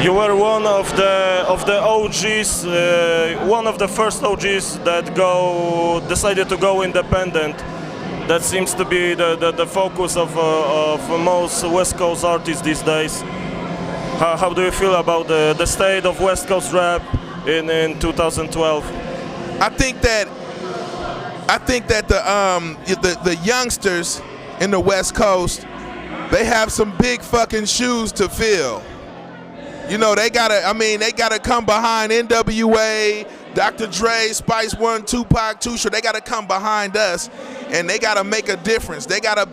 You were one of the OGs, one of the first OGs that decided to go independent. That seems to be the focus of most West Coast artists these days. How do you feel about the state of West Coast rap in 2012? I think that the youngsters in the West Coast, they have some big fucking shoes to fill. You know, they gotta come behind NWA, Dr. Dre, Spice One, Tupac, Too Short. They gotta come behind us, and they gotta make a difference. They gotta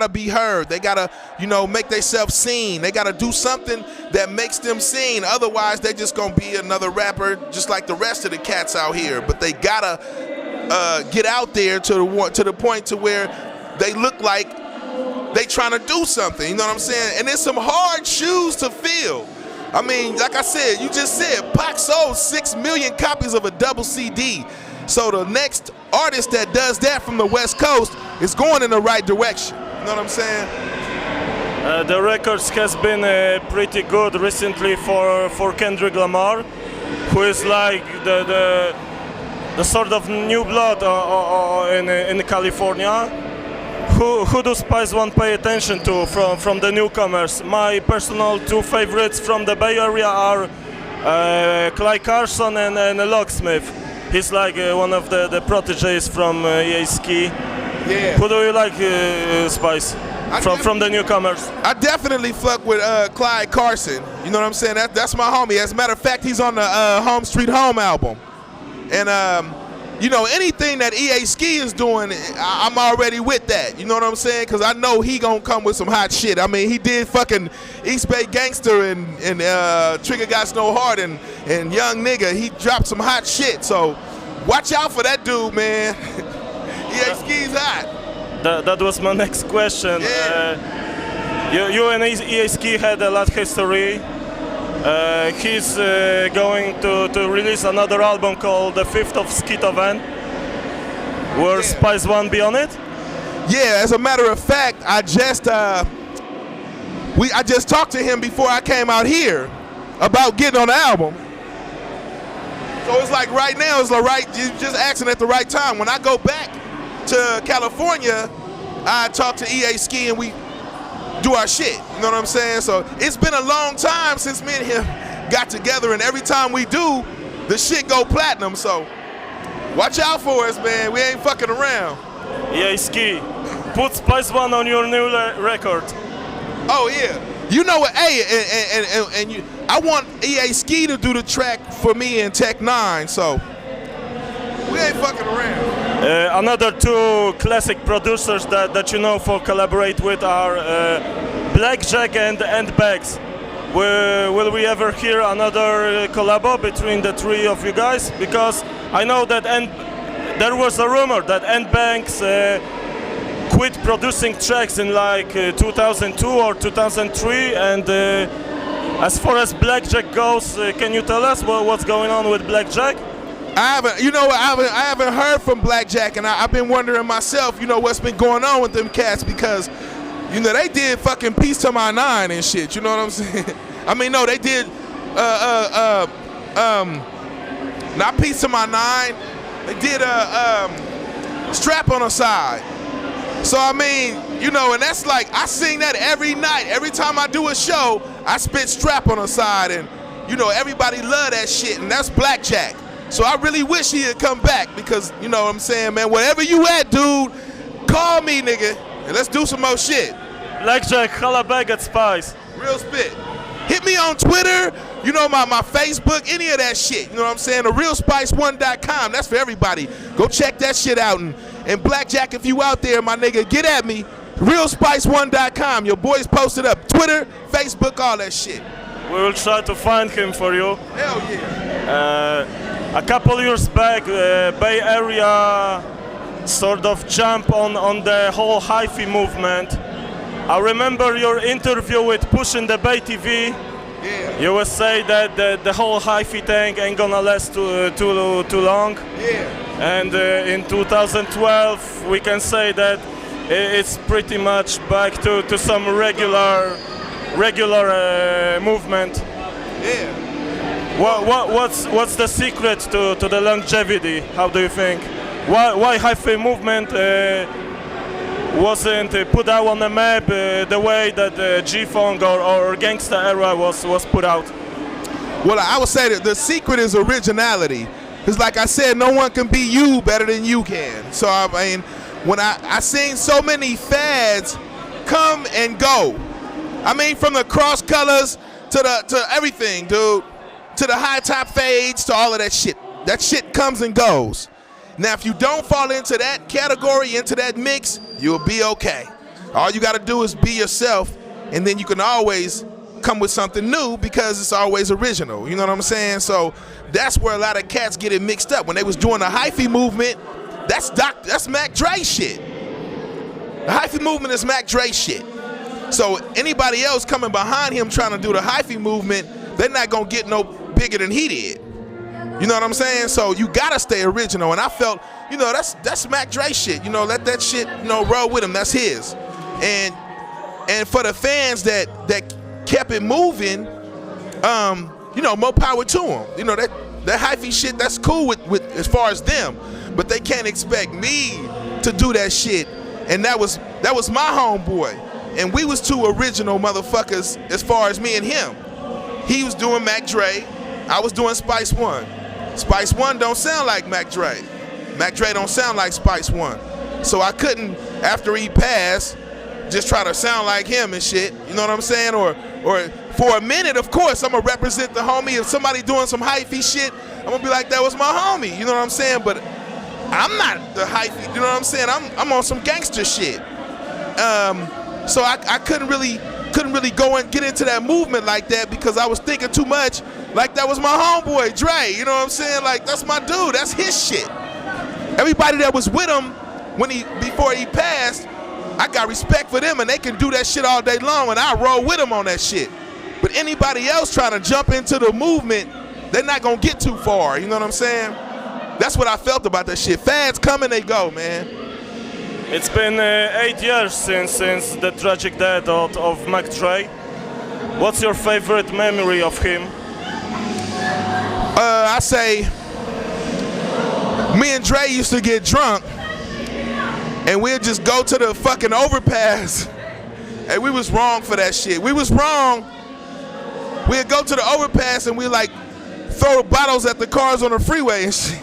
be heard. They gotta, you know, make themselves seen. They gotta do something that makes them seen. Otherwise, they just gonna be another rapper, just like the rest of the cats out here. But they gotta get out there to the point to where they look like they trying to do something. You know what I'm saying? And there's some hard shoes to fill. I mean, like I said, you just said, Pac sold 6 million copies of a double CD. So the next artist that does that from the West Coast is going in the right direction. You know what I'm saying? The records has been pretty good recently for Kendrick Lamar, who is like the sort of new blood in California. Who do Spice One pay attention to from the newcomers? My personal two favorites from the Bay Area are Clyde Carson and Locksmith. He's like one of the proteges from EA Ski. Yeah. Who do you like, Spice? From the newcomers? I definitely fuck with Clyde Carson. You know what I'm saying? That's my homie. As a matter of fact, he's on the Home Street Home album. And you know, anything that EA Ski is doing, I'm already with that. You know what I'm saying? Because I know he gonna come with some hot shit. I mean, he did fucking East Bay Gangsta and Trigger Got No Heart and Young Nigga. He dropped some hot shit. So watch out for that dude, man. EA Ski's hot. That was my next question. Yeah. You and EA Ski had a lot of history. He's going to release another album called The Fifth of Skitovan. Will Spice One be on it? Yeah, as a matter of fact, I just talked to him before I came out here about getting on the album. So it's like right now, it's like you're just asking at the right time. When I go back to California, I talk to EA Ski and we do our shit, you know what I'm saying? So it's been a long time since me and him got together, and every time we do, the shit go platinum. So watch out for us, man. We ain't fucking around. Yeah, Ski, put Spice One on your new record. Oh yeah, you know what? Hey, I want EA Ski to do the track for me and Tech 9. So we ain't fucking around. Another two classic producers that you know for collaborate with are Blackjack and Bags. Will we ever hear another collabo between the three of you guys? Because I know that there was a rumor that N-Banks quit producing tracks in like 2002 or 2003. And as far as Blackjack goes, can you tell us what's going on with Blackjack? I haven't heard from Blackjack, and I've been wondering myself, you know, what's been going on with them cats, because, you know, they did fucking Peace to My Nine and shit, you know what I'm saying? I mean, no, they did, not Peace to My Nine, they did Strap on the Side. So, I mean, you know, and that's like, I sing that every night. Every time I do a show, I spit Strap on the Side, and, you know, everybody love that shit, and that's Blackjack. So I really wish he had come back, because, you know what I'm saying, man, wherever you at, dude, call me, nigga, and let's do some more shit. Blackjack, holla back at Spice. Real spit. Hit me on Twitter, you know, my Facebook, any of that shit, you know what I'm saying, therealspice1.com, that's for everybody. Go check that shit out, and Blackjack, if you out there, my nigga, get at me, realspice1.com, your boys posted up, Twitter, Facebook, all that shit. We will try to find him for you. Hell yeah. A couple years back, Bay Area sort of jump on the whole Hyphy movement. I remember your interview with Push in the Bay TV. Yeah. You would say that the whole Hyphy thing ain't gonna last too long. Yeah. And in 2012, we can say that it's pretty much back to some regular movement. Yeah. What's the secret to the longevity? How do you think? Why Hyphy Movement wasn't put out on the map the way that G-Funk or Gangsta era was put out? Well, I would say that the secret is originality. Because like I said, no one can be you better than you can. So I mean, when I seen so many fads come and go. I mean, from the cross colors to everything, dude. To the high top fades, to all of that shit. That shit comes and goes. Now, if you don't fall into that category, into that mix, you'll be okay. All you gotta do is be yourself, and then you can always come with something new because it's always original. You know what I'm saying? So that's where a lot of cats get it mixed up. When they was doing the Hyphy Movement, that's Mac Dre shit. The Hyphy Movement is Mac Dre shit. So anybody else coming behind him trying to do the Hyphy Movement, they're not gonna get no bigger than he did. You know what I'm saying? So you gotta stay original. And I felt, you know, that's Mac Dre shit. You know, let that shit, you know, roll with him. That's his. And for the fans that kept it moving, you know, more power to them. You know, that Hyphy shit, that's cool with as far as them. But they can't expect me to do that shit. And that was my homeboy. And we was two original motherfuckers as far as me and him. He was doing Mac Dre, I was doing Spice One. Spice One don't sound like Mac Dre. Mac Dre don't sound like Spice One. So I couldn't, after he passed, just try to sound like him and shit. You know what I'm saying? Or for a minute, of course, I'm gonna represent the homie. If somebody doing some hyphy shit, I'm gonna be like, that was my homie. You know what I'm saying? But I'm not the hyphy. You know what I'm saying? I'm on some gangster shit. So I couldn't really go and get into that movement like that because I was thinking too much like that was my homeboy Dre. You know what I'm saying? Like, that's my dude. That's his shit. Everybody that was with him before he passed, I got respect for them, and they can do that shit all day long, and I roll with them on that shit. But anybody else trying to jump into the movement, they're not gonna get too far. You know what I'm saying? That's what I felt about that shit. Fads come and they go, man. It's been 8 years since the tragic death of Mac Dre. What's your favorite memory of him? I say me and Dre used to get drunk and we'd just go to the fucking overpass. And we was wrong for that shit. We was wrong. We'd go to the overpass and we like throw bottles at the cars on the freeway and shit.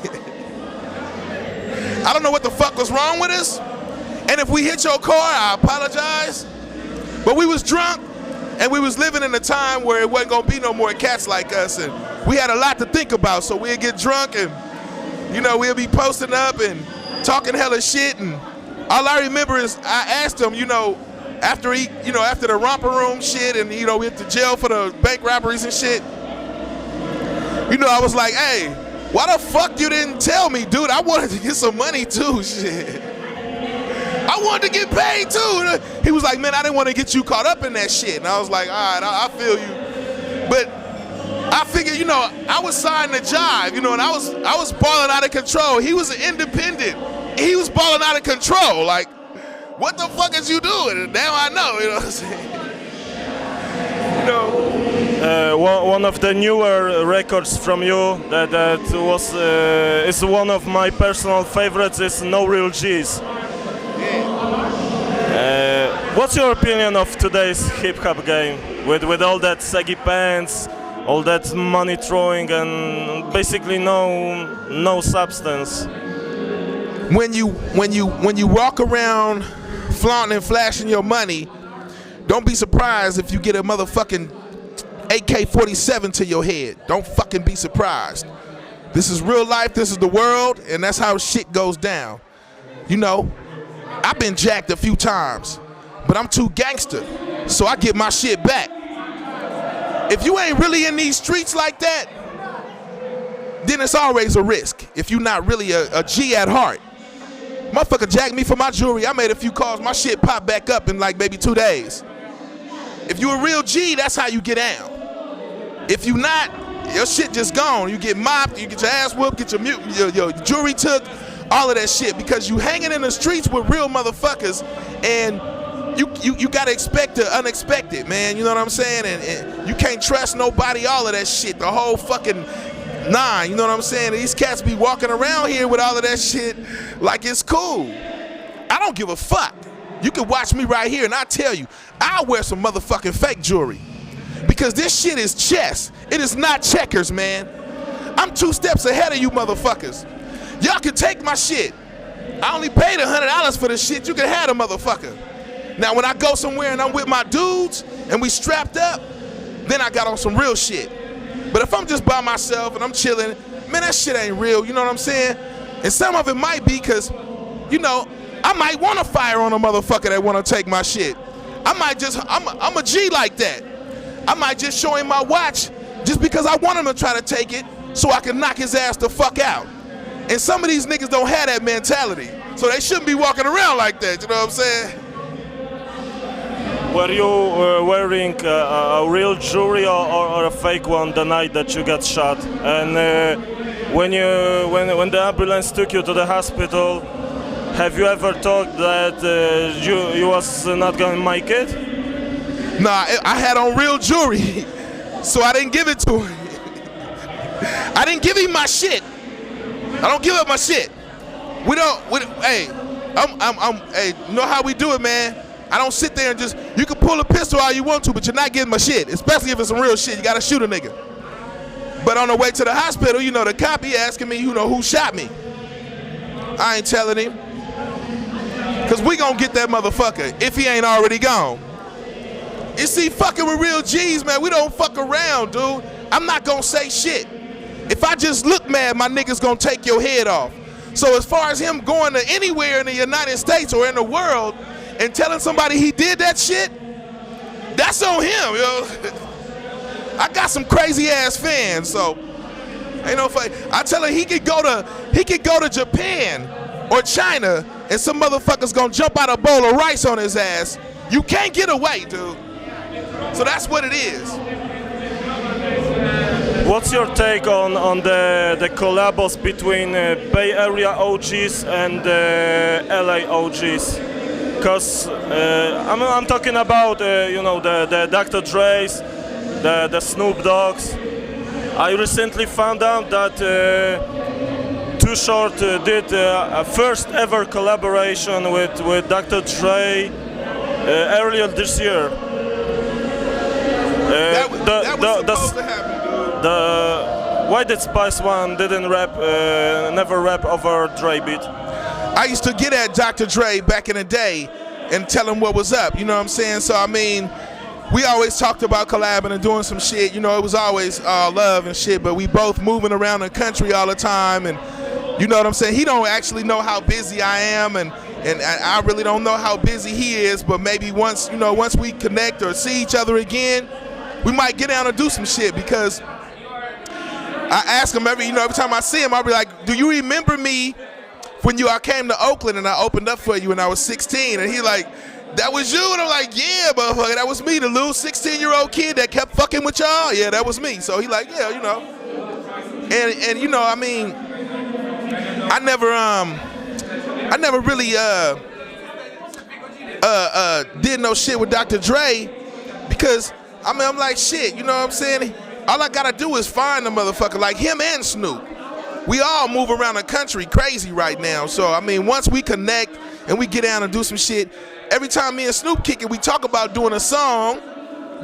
I don't know what the fuck was wrong with us. And if we hit your car, I apologize. But we was drunk and we was living in a time where it wasn't gonna be no more cats like us, and we had a lot to think about. So we'd get drunk and, you know, we'd be posting up and talking hella shit. And all I remember is I asked him, you know, after the romper room shit and, you know, we went to jail for the bank robberies and shit. You know, I was like, hey, why the fuck you didn't tell me, dude? I wanted to get some money too, shit. I wanted to get paid too. He was like, man, I didn't want to get you caught up in that shit. And I was like, all right, I feel you. But I figured, you know, I was signing the jive, you know, and I was balling out of control. He was an independent. He was balling out of control. Like, what the fuck is you doing? And now I know, you know what I'm saying? You know. One of the newer records from you that was is one of my personal favorites is No Real G's. What's your opinion of today's hip-hop game with all that saggy pants, all that money throwing, and basically no substance? When you walk around flaunting and flashing your money, don't be surprised if you get a motherfucking AK-47 to your head. Don't fucking be surprised. This is real life, this is the world, and that's how shit goes down. You know, I've been jacked a few times, but I'm too gangster, so I get my shit back. If you ain't really in these streets like that, then it's always a risk if you're not really a G at heart. Motherfucker jacked me for my jewelry. I made a few calls, my shit popped back up in like maybe 2 days. If you a real G, that's how you get down. If you not, your shit just gone. You get mopped, you get your ass whooped, get your jewelry took, all of that shit, because you hanging in the streets with real motherfuckers, and you gotta expect the unexpected, man. You know what I'm saying? And you can't trust nobody, all of that shit, the whole fucking nine, you know what I'm saying? These cats be walking around here with all of that shit like it's cool. I don't give a fuck. You can watch me right here and I tell you, I'll wear some motherfucking fake jewelry. Because this shit is chess. It is not checkers, man. I'm 2 steps ahead of you motherfuckers. Y'all can take my shit. I only paid $100 for this shit. You can have a motherfucker. Now when I go somewhere and I'm with my dudes and we strapped up, then I got on some real shit. But if I'm just by myself and I'm chilling, man, that shit ain't real, you know what I'm saying? And some of it might be because, you know, I might want to fire on a motherfucker that want to take my shit. I might just, I'm a G like that. I might just show him my watch just because I want him to try to take it so I can knock his ass the fuck out. And some of these niggas don't have that mentality. So they shouldn't be walking around like that, you know what I'm saying? Were you wearing a real jewelry or a fake one the night that you got shot? And when the ambulance took you to the hospital, have you ever thought that you was not going to make it? Nah, I had on real jewelry, so I didn't give it to him. I didn't give him my shit. I don't give up my shit. Hey, hey, you know how we do it, man? I don't sit there and just, you can pull a pistol all you want to, but you're not getting my shit, especially if it's some real shit. You gotta shoot a nigga. But on the way to the hospital, you know, the cop, he asking me, you know, who shot me. I ain't telling him. Cause we gonna get that motherfucker if he ain't already gone. You see, fucking with real G's, man, we don't fuck around, dude. I'm not gonna say shit. If I just look mad, my nigga's gonna take your head off. So as far as him going to anywhere in the United States or in the world and telling somebody he did that shit, that's on him, yo. I got some crazy ass fans, so ain't no fight. I tell him he could go to Japan or China and some motherfuckers gonna jump out a bowl of rice on his ass. You can't get away, dude. So that's what it is. What's your take on the collabos between Bay Area OGs and LA OGs? Because I'm talking about you know, the Dr. Dre's, the Snoop Dogg's. I recently found out that Too Short did a first ever collaboration with Dr. Dre earlier this year. That was supposed to happen. Why did Spice One didn't never rap over Dre beat? I used to get at Dr. Dre back in the day and tell him what was up, you know what I'm saying? So I mean, we always talked about collabing and doing some shit, you know, it was always love and shit, but we both moving around the country all the time, and you know what I'm saying? He don't actually know how busy I am, and I really don't know how busy he is, but maybe once, you know, once we connect or see each other again, we might get down and do some shit, because I ask him every time I see him, I'll be like, do you remember me when I came to Oakland and I opened up for you when I was 16? And he like, that was you? And I'm like, yeah, motherfucker, that was me, the little 16-year-old kid that kept fucking with y'all. Yeah, that was me. So he like, yeah, you know. And you know, I mean, I never really did no shit with Dr. Dre, because I mean, I'm like, shit, you know what I'm saying? All I gotta do is find the motherfucker, like him and Snoop. We all move around the country crazy right now. So, I mean, once we connect and we get down and do some shit, every time me and Snoop kick it, we talk about doing a song,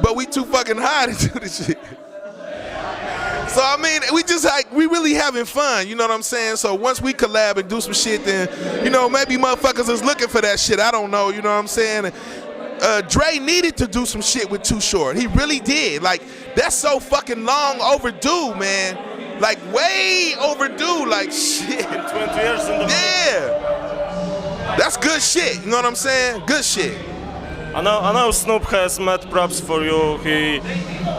but we too fucking high to do this shit. So, I mean, we really having fun, you know what I'm saying? So once we collab and do some shit, then, you know, maybe motherfuckers is looking for that shit. I don't know, you know what I'm saying? Dre needed to do some shit with Too Short. He really did. Like, that's so fucking long overdue, man. Like, way overdue. Like, shit. 20 years in the Yeah. That's good shit. You know what I'm saying? Good shit. I know Snoop has mad props for you.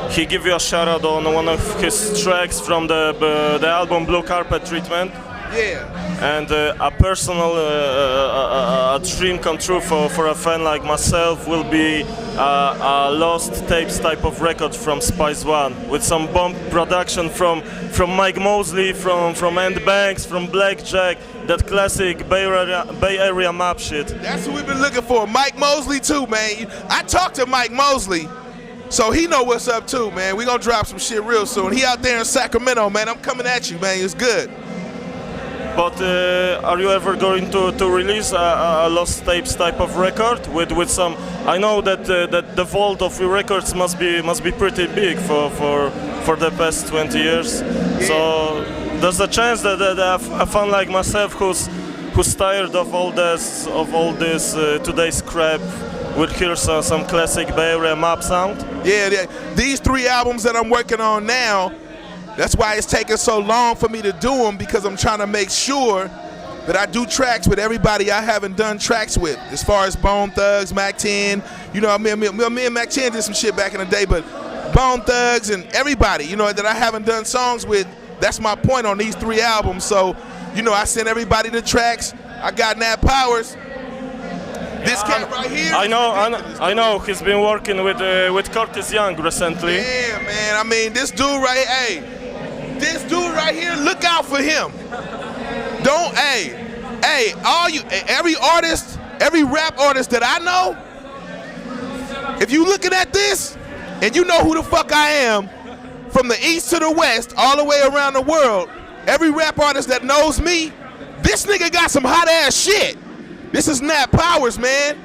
He gave you a shout out on one of his tracks from the album Blue Carpet Treatment. Yeah. and a personal a dream come true for a fan like myself will be a lost tapes type of record from Spice One with some bomb production from Mike Mosley, from End Banks, from Blackjack, that classic Bay Area map shit. That's what we've been looking for. Mike Mosley too, man. I talked to Mike Mosley, so he know what's up too, man. We gonna drop some shit real soon. He out there in Sacramento, man. I'm coming at you, man. It's good. But are you ever going to release a lost tapes type of record with some? I know that the vault of your records must be pretty big for the past 20 years. Yeah. So there's a chance that a fan like myself who's tired of all this today's crap would hear some classic Bay Area map sound. Yeah, these 3 albums that I'm working on now. That's why it's taking so long for me to do them, because I'm trying to make sure that I do tracks with everybody I haven't done tracks with. As far as Bone Thugs, Mac 10, you know, me and Mac 10 did some shit back in the day, but Bone Thugs and everybody, you know, that I haven't done songs with, that's my point on these 3 albums. So, you know, I sent everybody the tracks. I got Nat Powers. This cat right here. I know. He's been working with Curtisem Youngiem recently. Yeah, man. I mean, this dude right here, this dude right here, look out for him. Don't, every artist, every rap artist that I know, if you looking at this and you know who the fuck I am, from the east to the west, all the way around the world, every rap artist that knows me, this nigga got some hot ass shit. This is Nat Powers, man.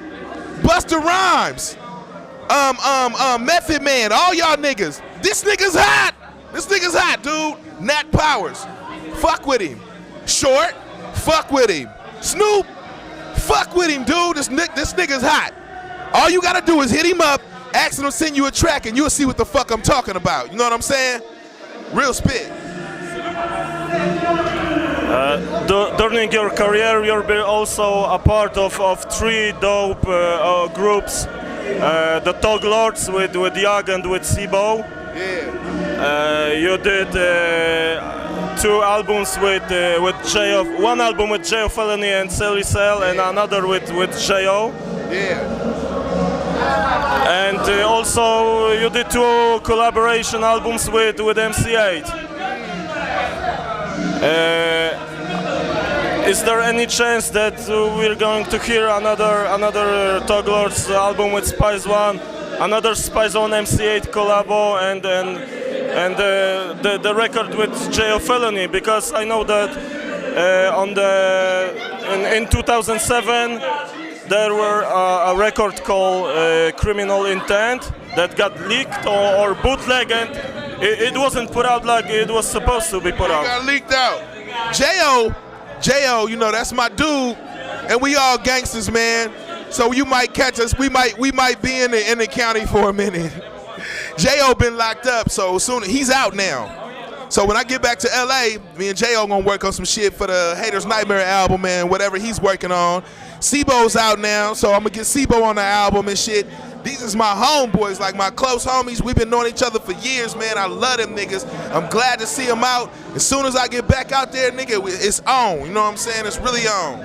Busta Rhymes, Method Man, all y'all niggas. This nigga's hot. This nigga's hot, dude. Nat Powers, fuck with him. Short, fuck with him. Snoop, fuck with him, dude. This nigga's hot. All you gotta do is hit him up, ask him to send you a track, and you'll see what the fuck I'm talking about. You know what I'm saying? Real spit. During your career, you're also a part of 3 dope groups. The Tog Lords with Yag and with Sibo. Yeah. You did 2 albums with J.O. 1 album with J.O. Felony and Silly Cell, and another with J.O. Yeah. And also you did 2 collaboration albums with MC8. Is there any chance that we're going to hear another Tog Lords album with Spice One, another Spice One MC8 collabo, and the record with J.O. Felony? Because I know that in 2007 there were a record called Criminal Intent that got leaked or bootleg, and it wasn't put out like it was supposed to be put out. It got leaked out. J.O., you know, that's my dude, and we all gangsters, man. So you might catch us. We might be in the county for a minute. J.O. been locked up, so soon he's out now. So when I get back to L.A., me and J.O. gonna work on some shit for the Haters Nightmare album and whatever he's working on. Sibo's out now, so I'm gonna get Sibo on the album and shit. These is my homeboys, like my close homies. We've been knowing each other for years, man. I love them niggas. I'm glad to see them out. As soon as I get back out there, nigga, it's on. You know what I'm saying? It's really on.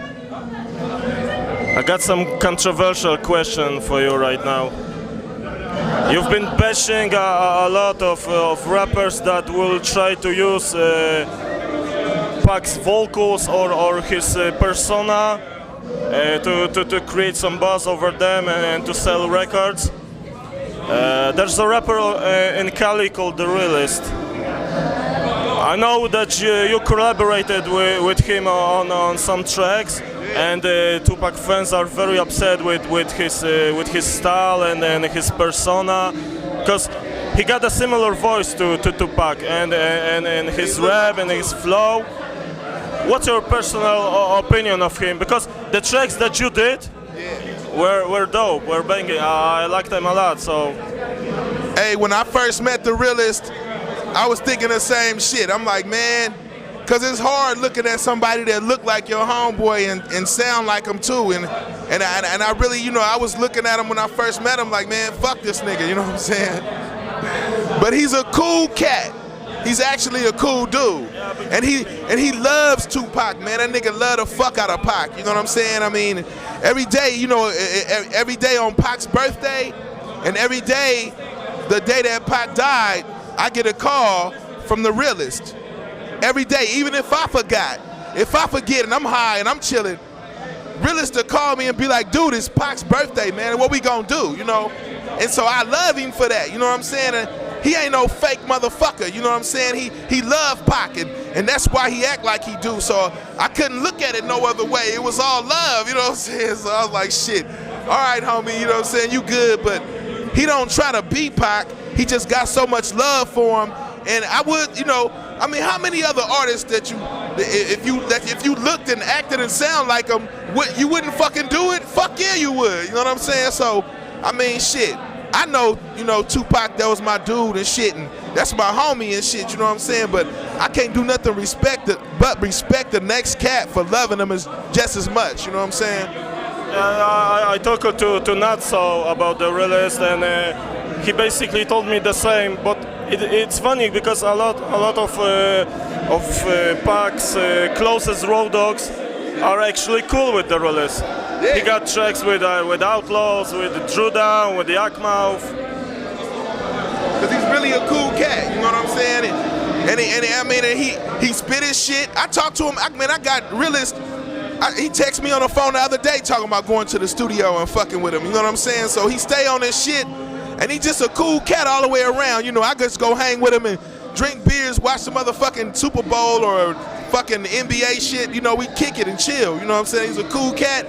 I got some controversial question for you right now. You've been bashing a lot of rappers that will try to use Pac's vocals or his persona to create some buzz over them and to sell records. There's a rapper in Cali called Tha Realest. I know that you collaborated with him on some tracks, and Tupac fans are very upset with his style and his persona, because he got a similar voice to Tupac and his rap and his flow. What's your personal opinion of him? Because the tracks that you did were dope, were banging. I liked them a lot. So, hey, when I first met Tha Realest, I was thinking the same shit. I'm like, man, because it's hard looking at somebody that look like your homeboy and sound like him too. And I really, you know, I was looking at him when I first met him like, man, fuck this nigga, you know what I'm saying? But he's a cool cat. He's actually a cool dude, and he loves Tupac, man. That nigga love the fuck out of Pac. You know what I'm saying? I mean, every day, you know, every day on Pac's birthday, and every day, the day that Pac died, I get a call from Tha Realest. Every day, even if I forgot. If I forget and I'm high and I'm chilling, Realest will call me and be like, dude, it's Pac's birthday, man. What we gonna do, you know? And so I love him for that, you know what I'm saying? And he ain't no fake motherfucker, you know what I'm saying? He loved Pac, and that's why he act like he do. So I couldn't look at it no other way. It was all love, you know what I'm saying? So I was like, shit, all right, homie, you know what I'm saying? You good, but he don't try to be Pac. He just got so much love for him. And I would, you know, I mean, how many other artists that if you looked and acted and sound like them, you wouldn't fucking do it? Fuck yeah, you would. You know what I'm saying? So, I mean, shit. I know, you know, Tupac, that was my dude and shit, and that's my homie and shit. You know what I'm saying? But I can't do nothing but respect the next cat for loving him just as much. You know what I'm saying? I talked to Nat about Tha Realest, and he basically told me the same. But it's funny because a lot of Pac's closest road dogs are actually cool with Tha Realest. Yeah. He got tracks with Outlaws, with Judah, with the Yakmouth. Cause he's really a cool cat, you know what I'm saying? And he spit his shit. I talked to him. I got Realest. He texted me on the phone the other day talking about going to the studio and fucking with him. You know what I'm saying? So he stay on this shit, and he's just a cool cat all the way around. You know, I just go hang with him and drink beers, watch some motherfucking Super Bowl or fucking NBA shit. You know, we kick it and chill. You know what I'm saying? He's a cool cat.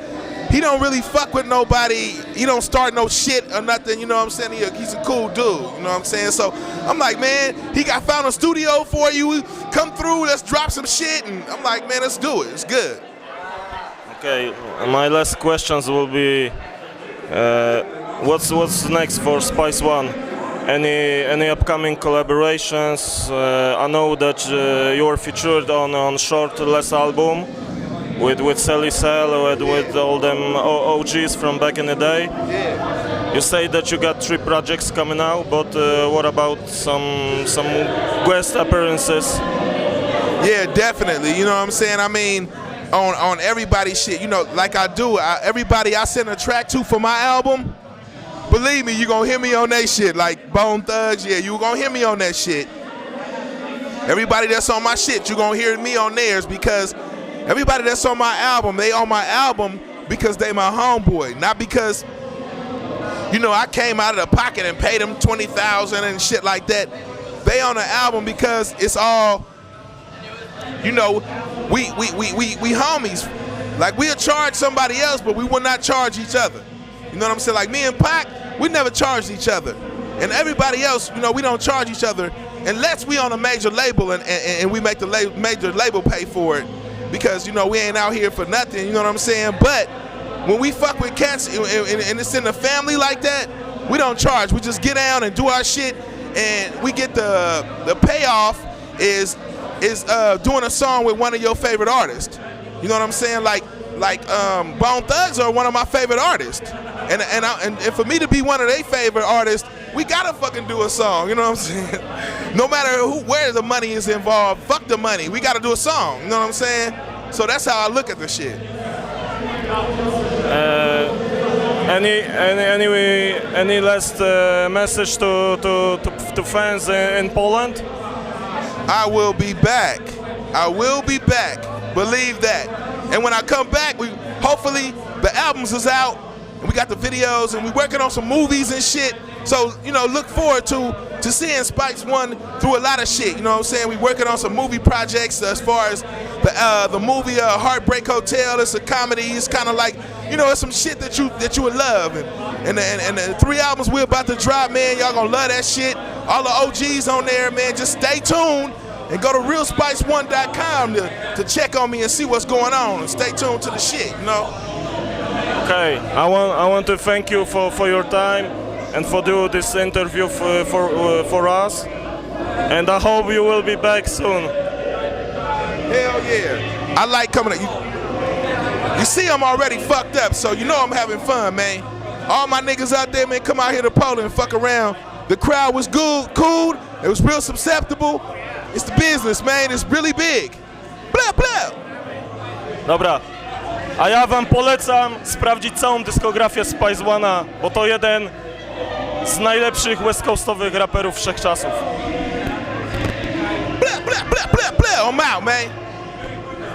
He don't really fuck with nobody. He don't start no shit or nothing. You know what I'm saying? He's a cool dude. You know what I'm saying? So I'm like, man, found a studio for you. Come through. Let's drop some shit. And I'm like, man, let's do it. It's good. Okay, my last questions will be, what's next for Spice One? Any upcoming collaborations? I know that you were featured on Shortless album with Sally Cell, with all them OGs from back in the day. Yeah. You say that you got 3 projects coming out, but what about some guest appearances? Yeah, definitely. You know what I'm saying? I mean, on everybody's shit, you know, like I do. Everybody I send a track to for my album, believe me, you gonna hear me on that shit. Like Bone Thugs, yeah, you gonna hear me on that shit. Everybody that's on my shit, you gonna hear me on theirs, because everybody that's on my album, they on my album because they my homeboy, not because, you know, I came out of the pocket and paid them $20,000 and shit like that. They on the album because it's all, you know, we homies. Like, we'll charge somebody else, but we will not charge each other. You know what I'm saying? Like me and Pac, we never charged each other. And everybody else, you know, we don't charge each other unless we on a major label and we make the major label pay for it. Because, you know, we ain't out here for nothing, you know what I'm saying? But when we fuck with cats and it's in the family like that, we don't charge. We just get down and do our shit, and we get the payoff is doing a song with one of your favorite artists. You know what I'm saying? Like Bone Thugs are one of my favorite artists, and for me to be one of their favorite artists, we gotta fucking do a song. You know what I'm saying? No matter where the money is involved, fuck the money. We gotta do a song. You know what I'm saying? So that's how I look at the shit. Any last message to fans in Poland? I will be back. I will be back. Believe that. And when I come back, hopefully the albums is out, and we got the videos, and we working on some movies and shit. So, you know, look forward to seeing Spice One through a lot of shit. You know what I'm saying? We working on some movie projects as far as the movie Heartbreak Hotel. It's a comedy. It's kind of like, you know, it's some shit that you would love. And the 3 albums we're about to drop, man, y'all gonna love that shit. All the OGs on there, man. Just stay tuned and go to realspice1.com to check on me and see what's going on. And stay tuned to the shit, you know. Okay, I want to thank you for your time and for doing this interview for us. And I hope you will be back soon. Hell yeah. I like coming up. You see I'm already fucked up, so you know I'm having fun, man. All my niggas out there, man, come out here to Poland and fuck around. The crowd was good, cool. It was real susceptible. It's the business, man. It's really big. Blah, blah. Dobra, a ja wam polecam sprawdzić całą dyskografię Spice One'a, bo to jeden z najlepszych west coastowych raperów wszechczasów. Blah, blah, blah, blah, blah. I'm out, man.